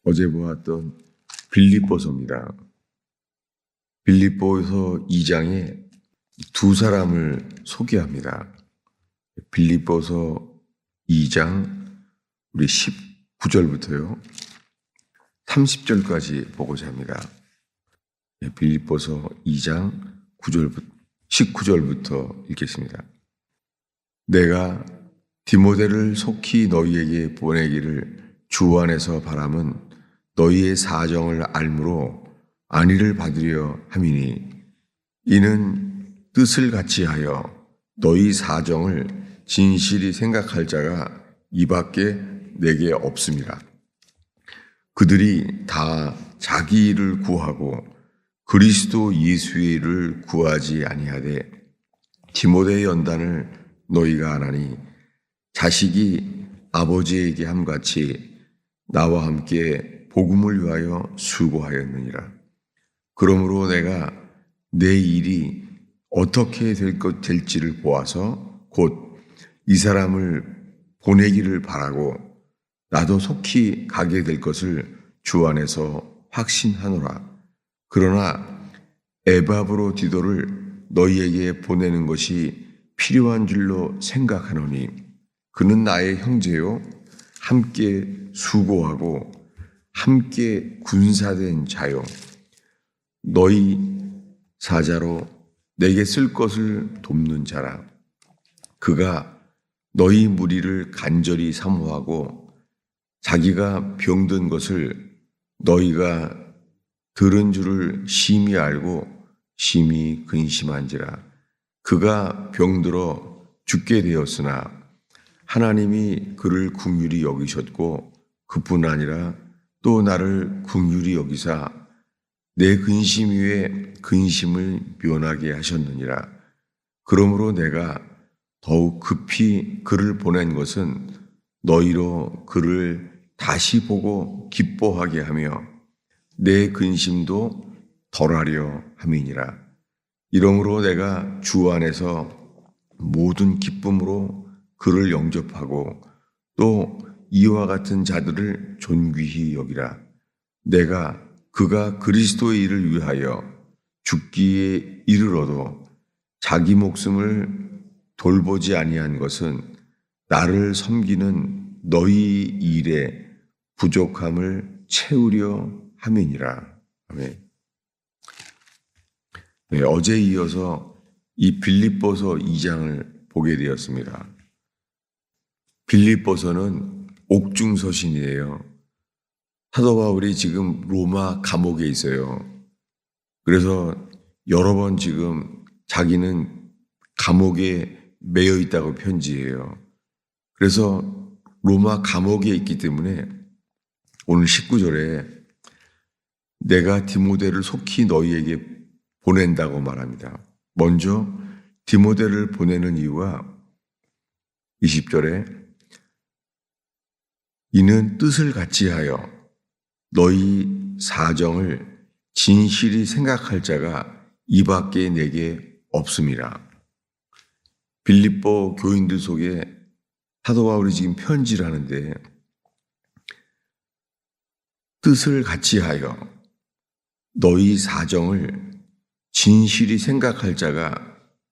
어제 보았던 빌립보서입니다. 빌립보서 2장에 두 사람을 소개합니다. 빌립보서 2장 우리 19절부터요. 30절까지 보고자 합니다. 빌립보서 2장 19절부터 읽겠습니다. 내가 디모데를 속히 너희에게 보내기를 주 안에서 바람은 너희의 사정을 알므로 안위를 받으려 함이니 이는 뜻을 같이 하여 너희 사정을 진실이 생각할 자가 이밖에 내게 없습니다. 그들이 다 자기 일을 구하고 그리스도 예수의 일을 구하지 아니하되 디모데의 연단을 너희가 아나니 자식이 아버지에게 함같이 나와 함께 복음을 위하여 수고하였느니라. 그러므로 내가 내 일이 어떻게 될지를 보아서 곧 이 사람을 보내기를 바라고 나도 속히 가게 될 것을 주 안에서 확신하노라. 그러나 에바브로디도를 너희에게 보내는 것이 필요한 줄로 생각하노니 그는 나의 형제요 함께 수고하고 함께 군사된 자요 너희 사자로 내게 쓸 것을 돕는 자라. 그가 너희 무리를 간절히 사모하고 자기가 병든 것을 너희가 들은 줄을 심히 알고 심히 근심한지라. 그가 병들어 죽게 되었으나 하나님이 그를 긍휼히 여기셨고 그뿐 아니라 또 나를 긍휼히 여기사 내 근심 위에 근심을 면하게 하셨느니라. 그러므로 내가 더욱 급히 그를 보낸 것은 너희로 그를 다시 보고 기뻐하게 하며 내 근심도 덜하려 함이니라. 이러므로 내가 주 안에서 모든 기쁨으로 그를 영접하고 또 이와 같은 자들을 존귀히 여기라. 내가 그가 그리스도의 일을 위하여 죽기에 이르러도 자기 목숨을 돌보지 아니한 것은 나를 섬기는 너희 일에 부족함을 채우려 함이니라. 아멘. 네, 어제 이어서 이 빌립보서 2장을 보게 되었습니다. 빌립보서는 옥중서신이에요. 사도 바울이 지금 로마 감옥에 있어요. 그래서 여러 번 지금 자기는 감옥에 매여 있다고 편지해요. 그래서 로마 감옥에 있기 때문에 오늘 19절에 내가 디모데를 속히 너희에게 보낸다고 말합니다. 먼저 디모데를 보내는 이유가 20절에 이는 뜻을 같이 하여 너희 사정을 진실이 생각할 자가 이밖에 내게 없음이라. 빌립보 교인들 속에 사도 바울이 지금 편지를 하는데 뜻을 같이 하여 너희 사정을 진실이 생각할 자가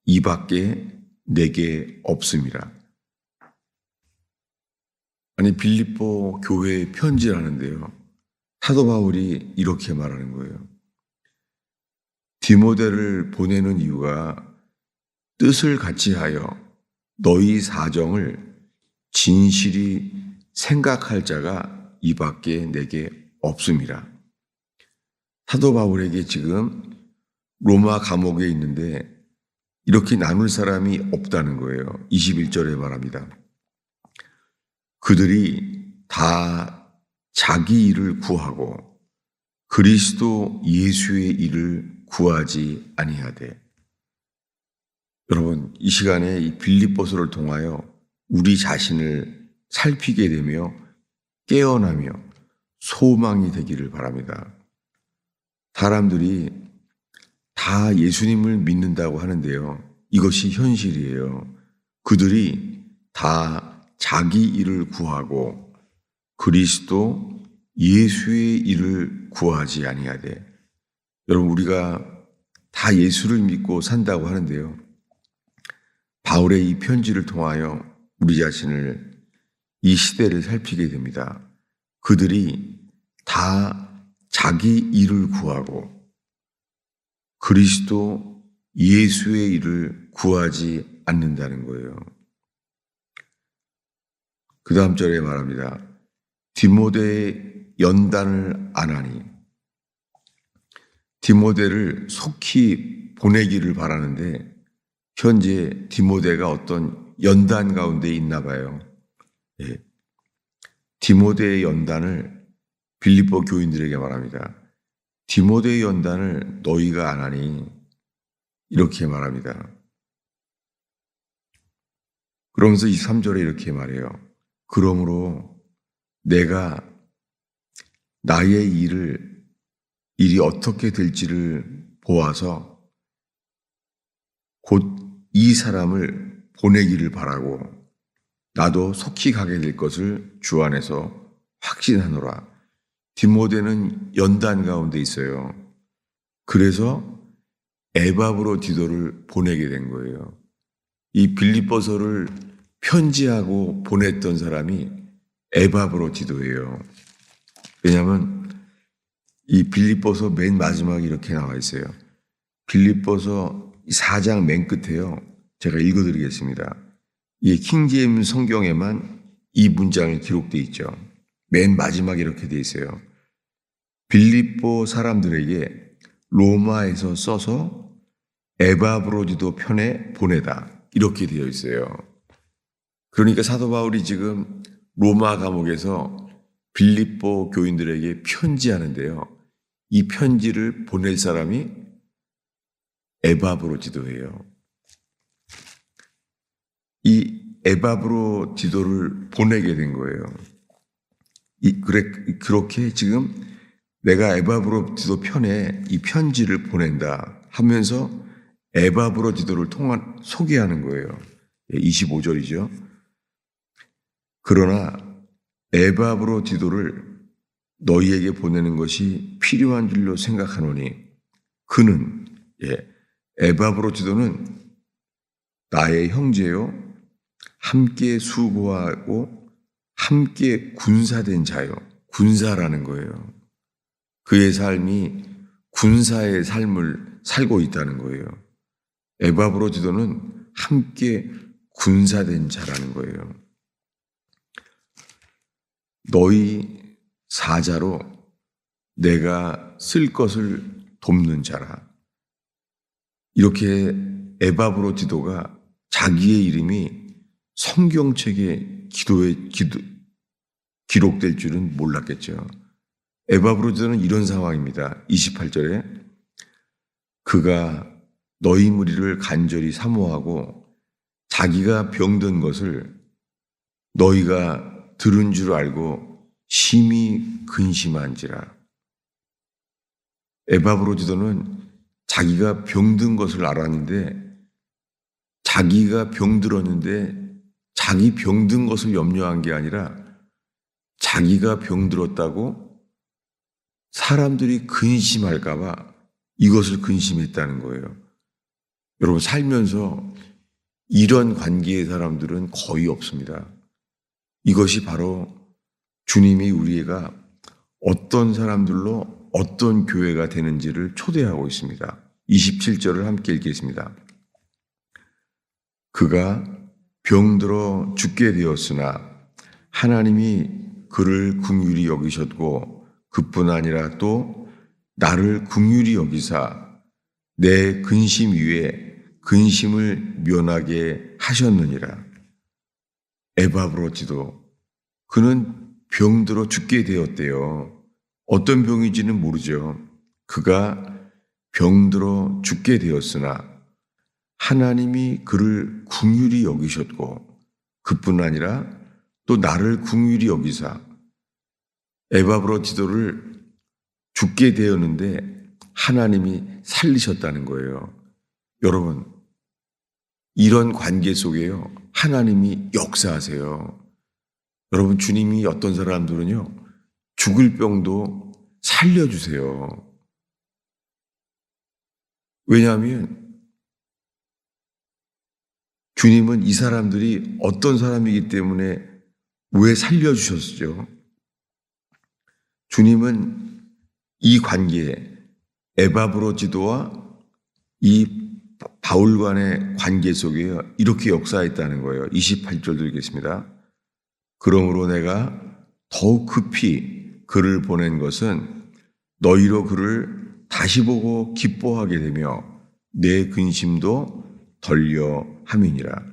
이밖에 내게 없음이라. 아니 빌립보 교회에 편지를 하는데요. 사도 바울이 이렇게 말하는 거예요. 디모데를 보내는 이유가 뜻을 같이 하여 너희 사정을 진실이 생각할 자가 이밖에 내게 없음이라. 사도 바울에게 지금 로마 감옥에 있는데 이렇게 나눌 사람이 없다는 거예요. 21절에 말합니다. 그들이 다 자기 일을 구하고 그리스도 예수의 일을 구하지 아니하되. 여러분, 이 시간에 이 빌립보서를 통하여 우리 자신을 살피게 되며 깨어나며 소망이 되기를 바랍니다. 사람들이 다 예수님을 믿는다고 하는데요. 이것이 현실이에요. 그들이 다 자기 일을 구하고 그리스도 예수의 일을 구하지 아니하되. 여러분, 우리가 다 예수를 믿고 산다고 하는데요. 바울의 이 편지를 통하여 우리 자신을, 이 시대를 살피게 됩니다. 그들이 다 자기 일을 구하고 그리스도 예수의 일을 구하지 않는다는 거예요. 그 다음 절에 말합니다. 디모데의 연단을 안 하니. 디모데를 속히 보내기를 바라는데 현재 디모데가 어떤 연단 가운데 있나 봐요. 예. 디모데의 연단을 빌립보 교인들에게 말합니다. 디모데의 연단을 너희가 안 하니, 이렇게 말합니다. 그러면서 23절에 이렇게 말해요. 그러므로 내가 나의 일이 어떻게 될지를 보아서 곧 이 사람을 보내기를 바라고 나도 속히 가게 될 것을 주 안에서 확신하노라. 디모데는 연단 가운데 있어요. 그래서 에바브로디도를 보내게 된 거예요. 이 빌립보서를 편지하고 보냈던 사람이 에바브로디도예요. 왜냐하면 이 빌립보서 맨 마지막에 이렇게 나와 있어요. 빌립보서 4장 맨 끝에요. 제가 읽어드리겠습니다. 이 킹제임스 성경에만 이 문장이 기록되어 있죠. 맨 마지막에 이렇게 되어 있어요. 빌립보 사람들에게 로마에서 써서 에바브로디도 편에 보내다, 이렇게 되어 있어요. 그러니까 사도 바울이 지금 로마 감옥에서 빌립보 교인들에게 편지하는데요. 이 편지를 보낼 사람이 에바브로디도예요. 이 에바브로디도를 보내게 된 거예요. 그렇게 지금 내가 에바브로디도 편에 이 편지를 보낸다 하면서 에바브로디도를 소개하는 거예요. 25절이죠. 그러나 에바브로디도를 너희에게 보내는 것이 필요한 줄로 생각하노니 그는, 에바브로디도는 나의 형제요, 함께 수고하고 함께 군사된 자요. 군사라는 거예요. 그의 삶이 군사의 삶을 살고 있다는 거예요. 에바브로디도는 함께 군사된 자라는 거예요. 너희 사자로 내가 쓸 것을 돕는 자라. 이렇게 에바브로디도가 자기의 이름이 성경책에 기록될 줄은 몰랐겠죠. 에바브로디도는 이런 상황입니다. 28절에 그가 너희 무리를 간절히 사모하고 자기가 병든 것을 너희가 들은 줄 알고 심히 근심한지라. 에바브로디도는 자기가 병든 것을 알았는데, 자기가 병들었는데 자기 병든 것을 염려한 게 아니라 자기가 병들었다고 사람들이 근심할까 봐 이것을 근심했다는 거예요. 여러분, 살면서 이런 관계의 사람들은 거의 없습니다. 이것이 바로 주님이 우리가 어떤 사람들로 어떤 교회가 되는지를 초대하고 있습니다. 27절을 함께 읽겠습니다. 그가 병들어 죽게 되었으나 하나님이 그를 긍휼히 여기셨고 그뿐 아니라 또 나를 긍휼히 여기사 내 근심 위에 근심을 면하게 하셨느니라. 에바브로디도, 그는 병들어 죽게 되었대요. 어떤 병인지는 모르죠. 그가 병들어 죽게 되었으나 하나님이 그를 긍휼히 여기셨고 그뿐 아니라 또 나를 긍휼히 여기사. 에바브로디도를 죽게 되었는데 하나님이 살리셨다는 거예요. 여러분, 이런 관계 속에요, 하나님이 역사하세요. 여러분, 주님이 어떤 사람들은요, 죽을 병도 살려주세요. 왜냐하면 주님은 이 사람들이 어떤 사람이기 때문에 왜 살려주셨죠? 주님은 이 관계, 에바브로지도와 이 바울 간의 관계 속에 이렇게 역사했다는 거예요. 28절 드리겠습니다. 그러므로 내가 더욱 급히 그를 보낸 것은 너희로 그를 다시 보고 기뻐하게 되며 내 근심도 덜려 함이니라.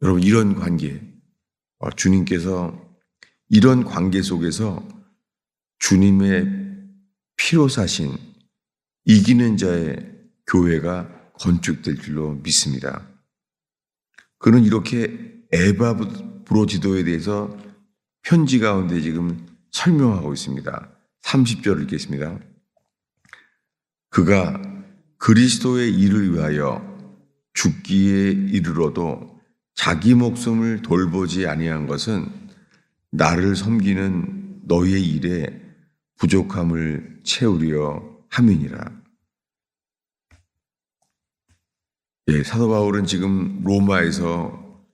여러분, 이런 관계, 주님께서 이런 관계 속에서 주님의 피로 사신 이기는 자의 교회가 건축될 줄로 믿습니다. 그는 이렇게 에바브로 지도에 대해서 편지 가운데 지금 설명하고 있습니다. 30절을 읽겠습니다. 그가 그리스도의 일을 위하여 죽기에 이르러도 자기 목숨을 돌보지 아니한 것은 나를 섬기는 너희의 일에 부족함을 채우려 함이니라. 사도 바울은 지금 로마에서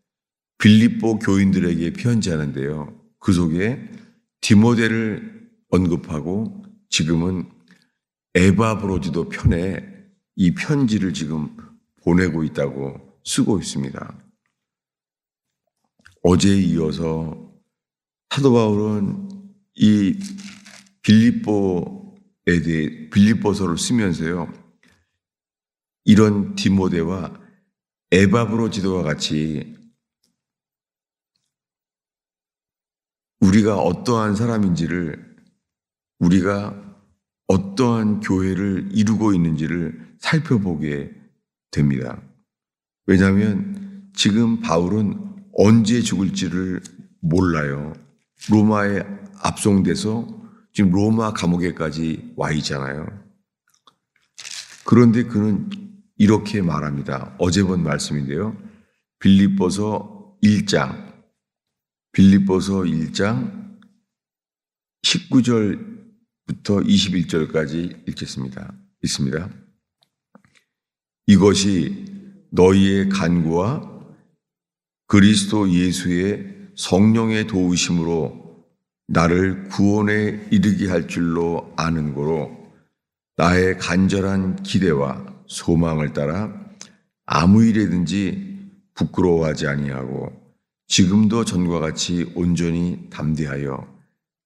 빌립보 교인들에게 편지하는데요. 그 속에 디모데를 언급하고 지금은 에바브로지도 편에 이 편지를 지금 보내고 있다고 쓰고 있습니다. 어제에 이어서 사도 바울은 이 빌립보에 대해 빌립보서를 쓰면서요. 이런 디모데와 에바브로지도와 같이 우리가 어떠한 사람인지를, 우리가 어떠한 교회를 이루고 있는지를 살펴보게 됩니다. 왜냐하면 지금 바울은 언제 죽을지를 몰라요. 로마에 압송돼서 지금 로마 감옥에까지 와 있잖아요. 그런데 그는 이렇게 말합니다. 어제 본 말씀인데요. 빌립보서 1장 19절부터 21절까지 읽겠습니다. 있습니다. 이것이 너희의 간구와 그리스도 예수의 성령의 도우심으로 나를 구원에 이르게 할 줄로 아는 고로 나의 간절한 기대와 소망을 따라 아무 일에든지 부끄러워하지 아니하고 지금도 전과 같이 온전히 담대하여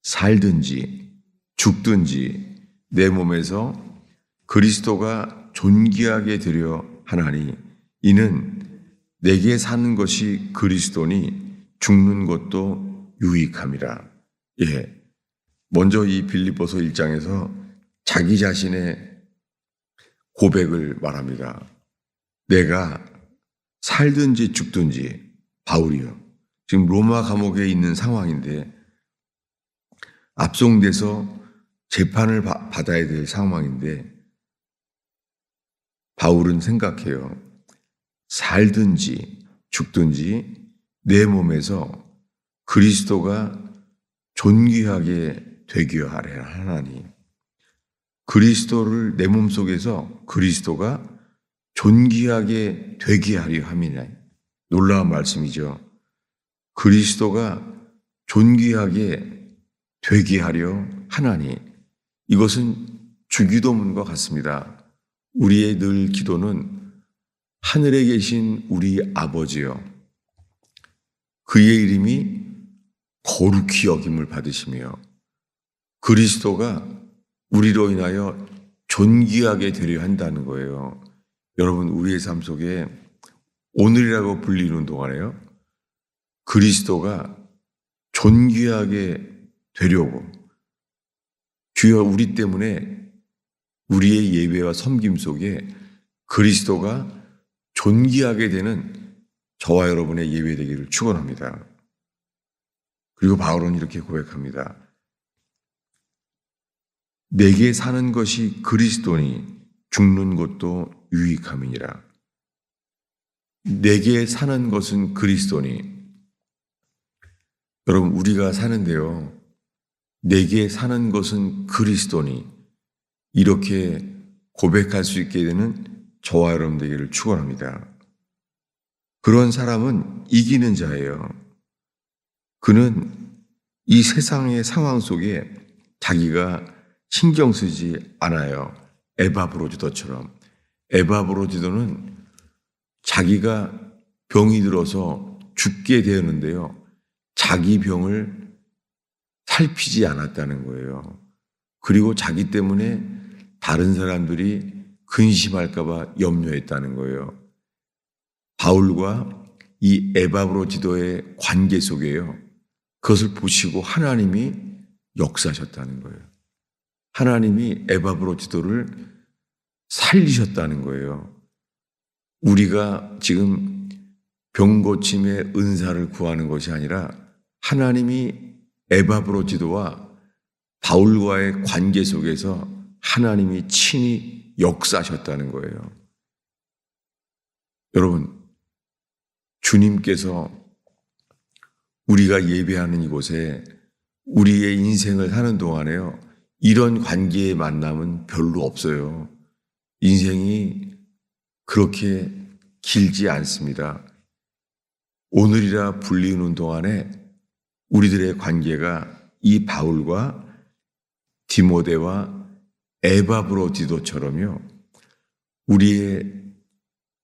살든지 죽든지 내 몸에서 그리스도가 존귀하게 되려 하나니 이는 내게 사는 것이 그리스도니 죽는 것도 유익함이라. 먼저 이 빌립보서 1장에서 자기 자신의 고백을 말합니다. 내가 살든지 죽든지, 바울이요. 지금 로마 감옥에 있는 상황인데 압송돼서 재판을 받아야 될 상황인데 바울은 생각해요. 살든지 죽든지 내 몸에서 그리스도가 존귀하게 되게 하려 하나니, 그리스도를 내 몸속에서 그리스도가 존귀하게 되게 하려 함이냐. 놀라운 말씀이죠. 그리스도가 존귀하게 되게 하려 하나니, 이것은 주기도문과 같습니다. 우리의 늘 기도는 하늘에 계신 우리 아버지여, 그의 이름이 거룩히 여김을 받으시며 그리스도가 우리로 인하여 존귀하게 되려 한다는 거예요. 여러분, 우리의 삶 속에 오늘이라고 불리는 동안에요, 그리스도가 존귀하게 되려고, 주여 우리 때문에 우리의 예배와 섬김 속에 그리스도가 존귀하게 되는 저와 여러분의 예배 되기를 축원합니다. 그리고 바울은 이렇게 고백합니다. 내게 사는 것이 그리스도니 죽는 것도 유익함이니라. 내게 사는 것은 그리스도니. 여러분, 우리가 사는데요, 내게 사는 것은 그리스도니 이렇게 고백할 수 있게 되는 저와 여러분 되기를 축원합니다. 그런 사람은 이기는 자예요. 그는 이 세상의 상황 속에 자기가 신경 쓰지 않아요. 에바브로지도처럼. 에바브로지도는 자기가 병이 들어서 죽게 되었는데요. 자기 병을 살피지 않았다는 거예요. 그리고 자기 때문에 다른 사람들이 근심할까 봐 염려했다는 거예요. 바울과 이 에바브로지도의 관계 속에요. 그것을 보시고 하나님이 역사하셨다는 거예요. 하나님이 에바브로지도를 살리셨다는 거예요. 우리가 지금 병고침의 은사를 구하는 것이 아니라 하나님이 에바브로지도와 바울과의 관계 속에서 하나님이 친히 역사하셨다는 거예요. 여러분, 주님께서 우리가 예배하는 이곳에 우리의 인생을 사는 동안에요. 이런 관계의 만남은 별로 없어요. 인생이 그렇게 길지 않습니다. 오늘이라 불리는 동안에 우리들의 관계가 이 바울과 디모데와 에바브로디도처럼요. 우리의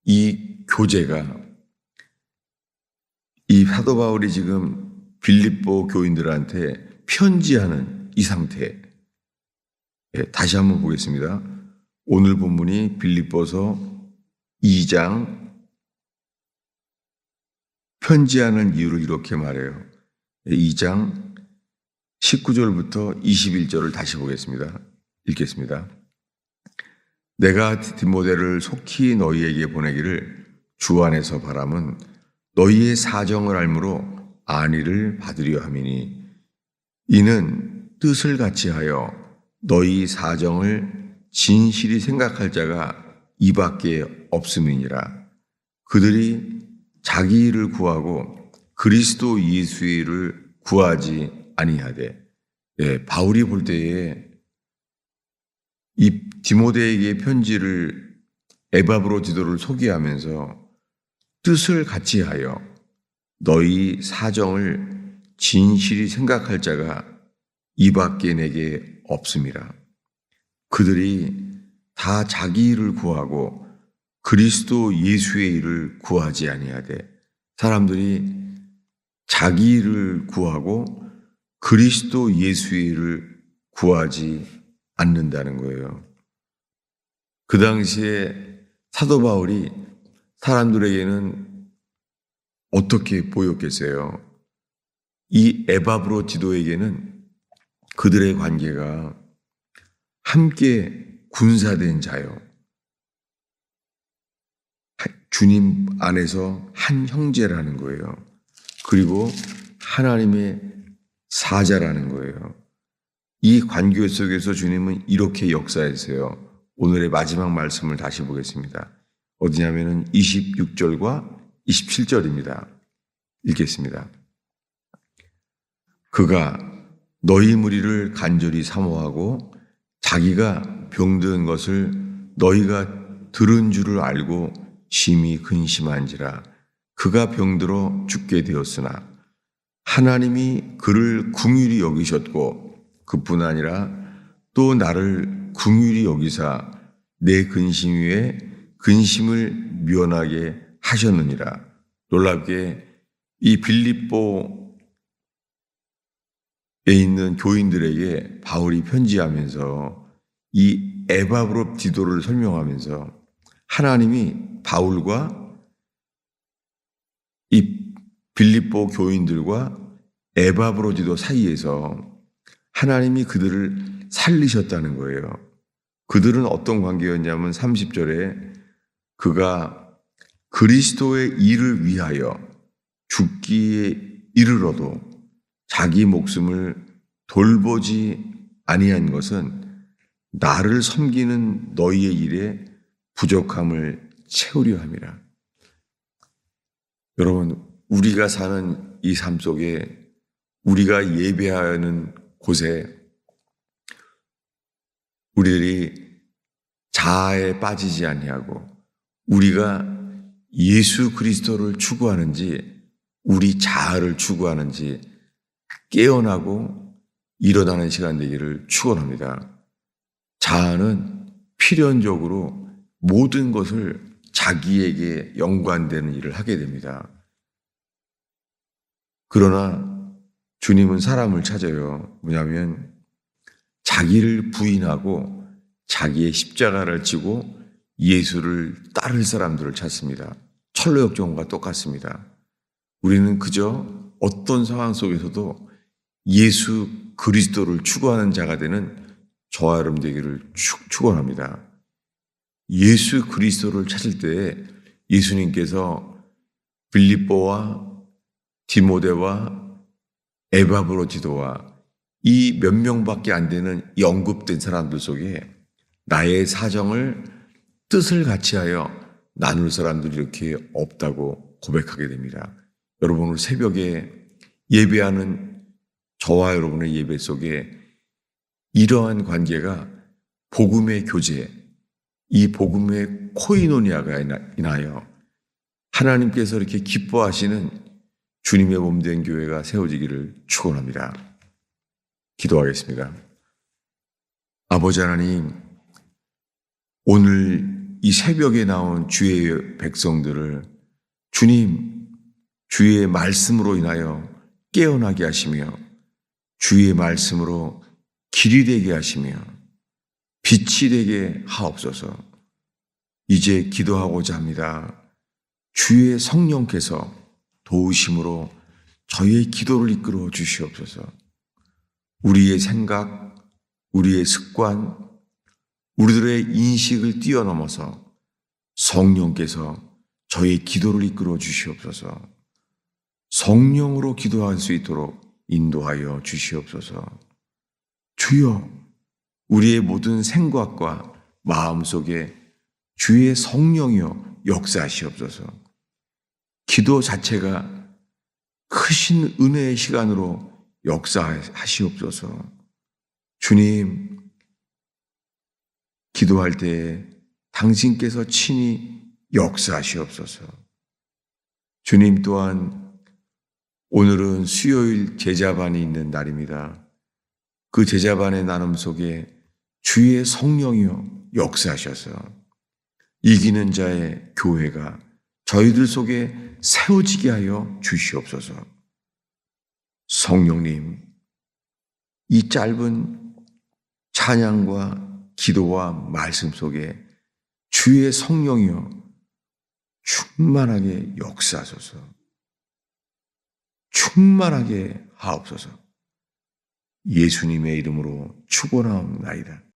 이 교제가 이 사도 바울이 지금 빌립보 교인들한테 편지하는 이 상태. 다시 한번 보겠습니다. 오늘 본문이 빌립보서 2장 편지하는 이유를 이렇게 말해요. 2장 19절부터 21절을 다시 보겠습니다. 읽겠습니다. 내가 디모데를 속히 너희에게 보내기를 주 안에서 바람은 너희의 사정을 알므로 안위를 받으려 함이니 이는 뜻을 같이 하여 너희 사정을 진실이 생각할 자가 이밖에 없음이니라. 그들이 자기 일을 구하고 그리스도 예수의 일을 구하지 아니하되. 바울이 볼 때에 이 디모데에게 편지를 에바브로디도를 소개하면서 뜻을 같이 하여 너희 사정을 진실이 생각할 자가 이밖에 내게 없음이라. 그들이 다 자기 일을 구하고 그리스도 예수의 일을 구하지 아니하되. 사람들이 자기 일을 구하고 그리스도 예수의 일을 구하지 않는다는 거예요. 그 당시에 사도 바울이 사람들에게는 어떻게 보였겠어요? 이 에바브로디도에게는 그들의 관계가 함께 군사된 자요. 주님 안에서 한 형제라는 거예요. 그리고 하나님의 사자라는 거예요. 이 관계 속에서 주님은 이렇게 역사했어요. 오늘의 마지막 말씀을 다시 보겠습니다. 어디냐면은 26절과 27절입니다. 읽겠습니다. 그가 너희 무리를 간절히 사모하고 자기가 병든 것을 너희가 들은 줄을 알고 심히 근심한지라. 그가 병들어 죽게 되었으나 하나님이 그를 긍휼히 여기셨고 그뿐 아니라 또 나를 긍휼히 여기사 내 근심 위에 근심을 면하게 하셨느니라. 놀랍게 이 빌립보에 있는 교인들에게 바울이 편지하면서 이 에바브로디도를 설명하면서 하나님이 바울과 이 빌립보 교인들과 에바브로디도 사이에서 하나님이 그들을 살리셨다는 거예요. 그들은 어떤 관계였냐면 30절에 그가 그리스도의 일을 위하여 죽기에 이르러도 자기 목숨을 돌보지 아니한 것은 나를 섬기는 너희의 일에 부족함을 채우려 함이라. 여러분, 우리가 사는 이 삶 속에 우리가 예배하는 곳에 우리들이 자아에 빠지지 아니하고 우리가 예수 그리스도를 추구하는지 우리 자아를 추구하는지 깨어나고 일어나는 시간 되기를 축원합니다. 자아는 필연적으로 모든 것을 자기에게 연관되는 일을 하게 됩니다. 그러나 주님은 사람을 찾아요. 뭐냐면 자기를 부인하고 자기의 십자가를 지고 예수를 따를 사람들을 찾습니다. 철로역정과 똑같습니다. 우리는 그저 어떤 상황 속에서도 예수 그리스도를 추구하는 자가 되는 저와 여러분 되기를 축원합니다. 예수 그리스도를 찾을 때에 예수님께서 빌립보와 디모데와 에바브로디도와 이 몇 명밖에 안 되는 이 언급된 사람들 속에 나의 사정을 뜻을 같이하여 나눌 사람들이 이렇게 없다고 고백하게 됩니다. 여러분 오늘 새벽에 예배하는 저와 여러분의 예배 속에 이러한 관계가 복음의 교제, 이 복음의 코이노니아가 인하여 하나님께서 이렇게 기뻐하시는 주님의 몸된 교회가 세워지기를 축원합니다. 기도하겠습니다. 아버지 하나님, 오늘 이 새벽에 나온 주의 백성들을 주님, 주의 말씀으로 인하여 깨어나게 하시며 주의 말씀으로 길이 되게 하시며 빛이 되게 하옵소서. 이제 기도하고자 합니다. 주의 성령께서 도우심으로 저희의 기도를 이끌어 주시옵소서. 우리의 생각, 우리의 습관, 우리들의 인식을 뛰어넘어서 성령께서 저희의 기도를 이끌어 주시옵소서. 성령으로 기도할 수 있도록 인도하여 주시옵소서. 주여, 우리의 모든 생각과 마음 속에 주의 성령이여 역사하시옵소서. 기도 자체가 크신 은혜의 시간으로 역사하시옵소서. 주님, 기도할 때 당신께서 친히 역사하시옵소서. 주님 또한 오늘은 수요일 제자반이 있는 날입니다. 그 제자반의 나눔 속에 주의 성령이여 역사하셔서 이기는 자의 교회가 저희들 속에 세워지게 하여 주시옵소서. 성령님, 이 짧은 찬양과 기도와 말씀 속에 주의 성령이여 충만하게 역사하소서. 충만하게 하옵소서. 예수님의 이름으로 축원하옵나이다.